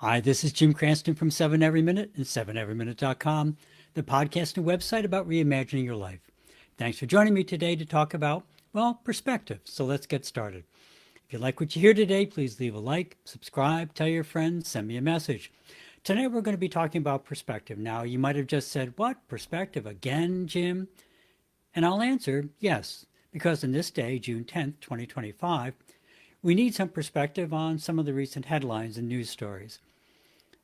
Hi, this is Jim Cranston from 7 Every Minute and 7everyminute.com, the podcast and website about reimagining your life. Thanks for joining me today to talk about, well, perspective. So let's get started. If you like what you hear today, please leave a like, subscribe, tell your friends, send me a message. Tonight we're going to be talking about perspective. Now, you might have just said, what? Perspective again, Jim? And I'll answer yes, because in this day, June 10th, 2025, we need some perspective on some of the recent headlines and news stories.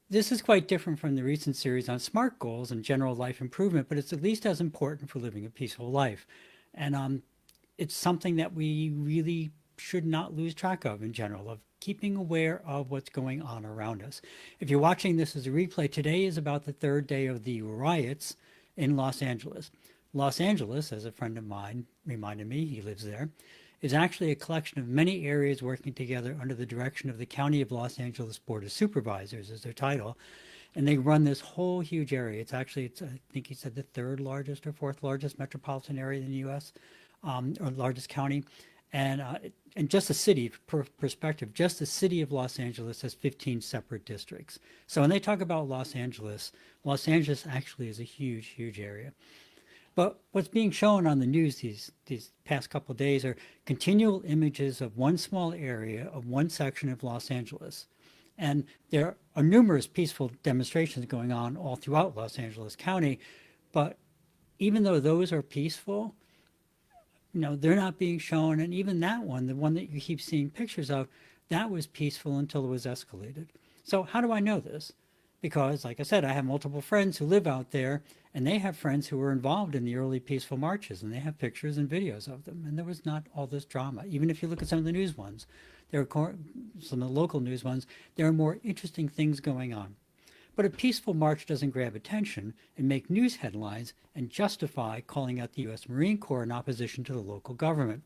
This is quite different from the recent series on SMART goals and general life improvement, but it's at least as important for living a peaceful life. And it's something that we really should not lose track of in general, of keeping aware of what's going on around us. If you're watching this as a replay, today is about the third day of the riots in Los Angeles. Los Angeles, as a friend of mine reminded me, he lives there, is actually a collection of many areas working together under the direction of the County of Los Angeles Board of Supervisors, is their title. And they run this whole huge area. It's I think he said the third largest or fourth largest metropolitan area in the U.S., or largest county. And just the city, for perspective, just the city of Los Angeles has 15 separate districts. So when they talk about Los Angeles actually is a huge, huge area. But what's being shown on the news these past couple of days are continual images of one small area of one section of Los Angeles. And there are numerous peaceful demonstrations going on all throughout Los Angeles County. But even though those are peaceful, they're not being shown. And even that one, the one that you keep seeing pictures of, that was peaceful until it was escalated. So how do I know this? Because, like I said, I have multiple friends who live out there, and they have friends who were involved in the early peaceful marches, and they have pictures and videos of them. And there was not all this drama. Even if you look at some of the news ones, some of the local news ones, there are more interesting things going on. But a peaceful march doesn't grab attention and make news headlines and justify calling out the U.S. Marine Corps in opposition to the local government.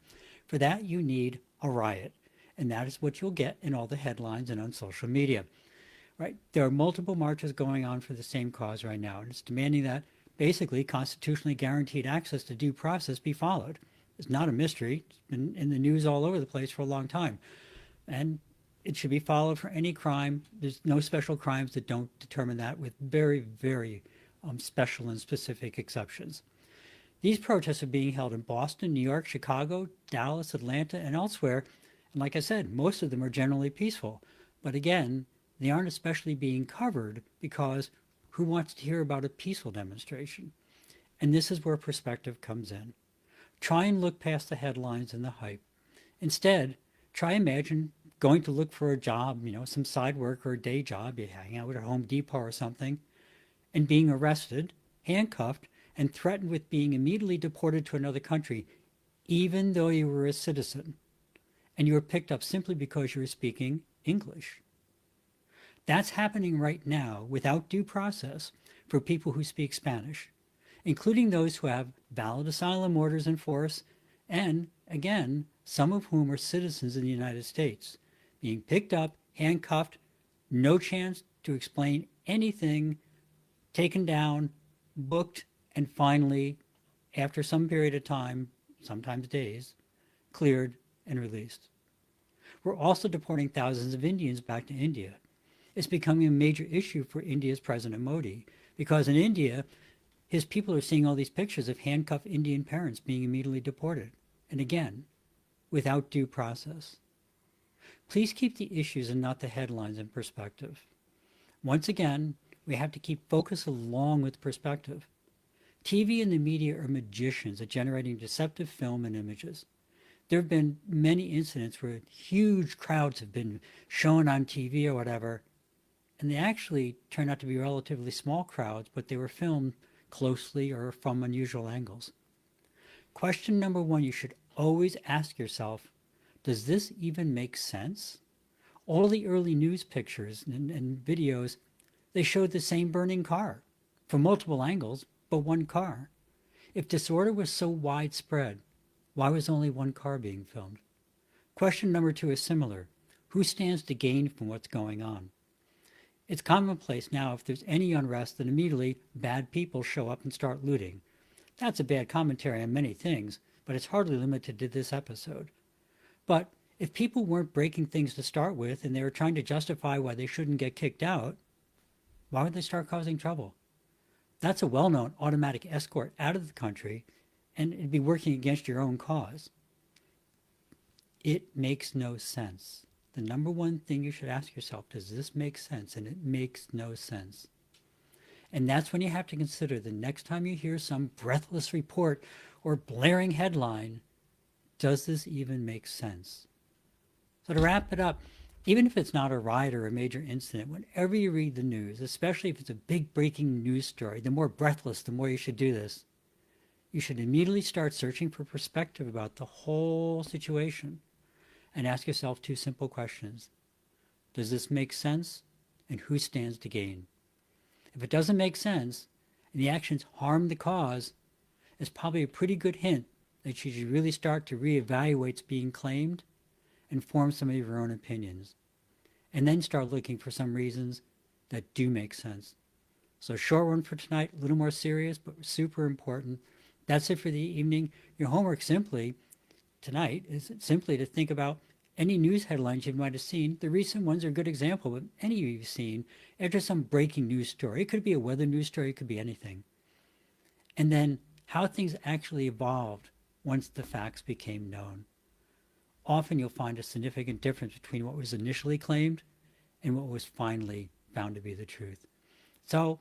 For that, you need a riot. And that is what you'll get in all the headlines and on social media. Right? There are multiple marches going on for the same cause right now, and it's demanding that basically constitutionally guaranteed access to due process be followed. It's not a mystery. It's been in the news all over the place for a long time. And it should be followed for any crime. There's no special crimes that don't determine that, with very, very special and specific exceptions. These protests are being held in Boston, New York, Chicago, Dallas, Atlanta, and elsewhere. And like I said, most of them are generally peaceful. But again, they aren't especially being covered because who wants to hear about a peaceful demonstration? And this is where perspective comes in. Try and look past the headlines and the hype. Instead, try imagine going to look for a job, some side work or a day job, you hang out at Home Depot or something, and being arrested, handcuffed, and threatened with being immediately deported to another country, even though you were a citizen, and you were picked up simply because you were speaking English. That's happening right now without due process for people who speak Spanish, including those who have valid asylum orders in force, and again, some of whom are citizens in the United States, being picked up, handcuffed, no chance to explain anything, taken down, booked, and finally, after some period of time, sometimes days, cleared and released. We're also deporting thousands of Indians back to India. It's becoming a major issue for India's President Modi, because in India, his people are seeing all these pictures of handcuffed Indian parents being immediately deported. And again, without due process. Please keep the issues and not the headlines in perspective. Once again, we have to keep focus along with perspective. TV and the media are magicians at generating deceptive film and images. There have been many incidents where huge crowds have been shown on TV or whatever, and they actually turned out to be relatively small crowds, but they were filmed closely or from unusual angles. Question number one you should always ask yourself, does this even make sense? All the early news pictures and videos, they showed the same burning car from multiple angles, but one car. If disorder was so widespread, why was only one car being filmed? Question number two is similar. Who stands to gain from what's going on? It's commonplace now, if there's any unrest, that immediately bad people show up and start looting. That's a bad commentary on many things, but it's hardly limited to this episode. But If people weren't breaking things to start with and they were trying to justify why they shouldn't get kicked out, why would they start causing trouble? That's a well known automatic escort out of the country, and it'd be working against your own cause. It makes no sense. The number one thing you should ask yourself, does this make sense? And it makes no sense. And that's when you have to consider the next time you hear some breathless report or blaring headline, does this even make sense? So to wrap it up, even if it's not a riot or a major incident, whenever you read the news, especially if it's a big breaking news story, the more breathless, the more you should do this. You should immediately start searching for perspective about the whole situation and ask yourself two simple questions. Does this make sense? And who stands to gain? If it doesn't make sense and the actions harm the cause, it's probably a pretty good hint that you should really start to reevaluate what's being claimed and form some of your own opinions. And then start looking for some reasons that do make sense. So short one for tonight, a little more serious, but super important. That's it for the evening. Your homework tonight is simply to think about any news headlines you might have seen. The recent ones are a good example, but any you've seen after some breaking news story. It could be a weather news story, it could be anything. And then how things actually evolved once the facts became known. Often you'll find a significant difference between what was initially claimed and what was finally found to be the truth. So,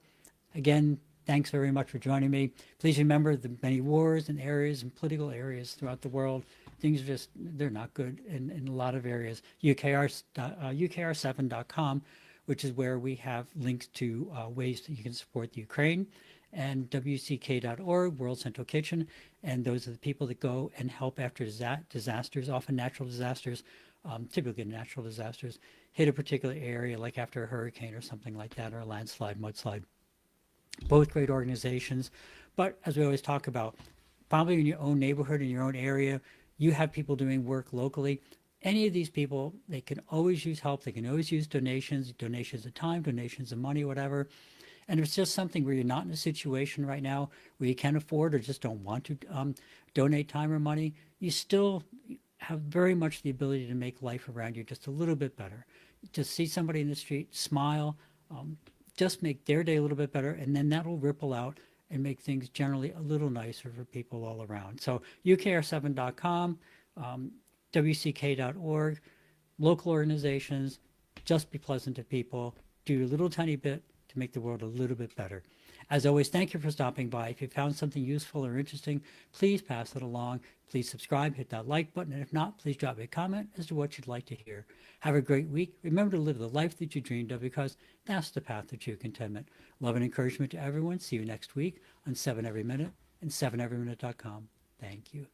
again, thanks very much for joining me. Please remember the many wars and areas and political areas throughout the world. Things are just, they're not good in a lot of areas. UKR7.com, which is where we have links to ways that you can support the Ukraine, and WCK.org, World Central Kitchen, and those are the people that go and help after disasters, often natural disasters, typically natural disasters, hit a particular area, like after a hurricane or something like that, or a landslide, mudslide. Both great organizations, but as we always talk about, probably in your own neighborhood, in your own area, you have people doing work locally. Any of these people, they can always use help. They can always use donations of time, donations of money, whatever. And if it's just something where you're not in a situation right now where you can afford or just don't want to donate time or money, you still have very much the ability to make life around you just a little bit better. Just see somebody in the street, smile, just make their day a little bit better, and then that'll ripple out and make things generally a little nicer for people all around. So UKR7.com, WCK.org, local organizations, just be pleasant to people, do a little tiny bit to make the world a little bit better. As always, thank you for stopping by. If you found something useful or interesting, please pass it along. Please subscribe, hit that like button, and if not, please drop me a comment as to what you'd like to hear. Have a great week. Remember to live the life that you dreamed of, because that's the path to true contentment. Love and encouragement to everyone. See you next week on 7 Every Minute and 7everyminute.com. Thank you.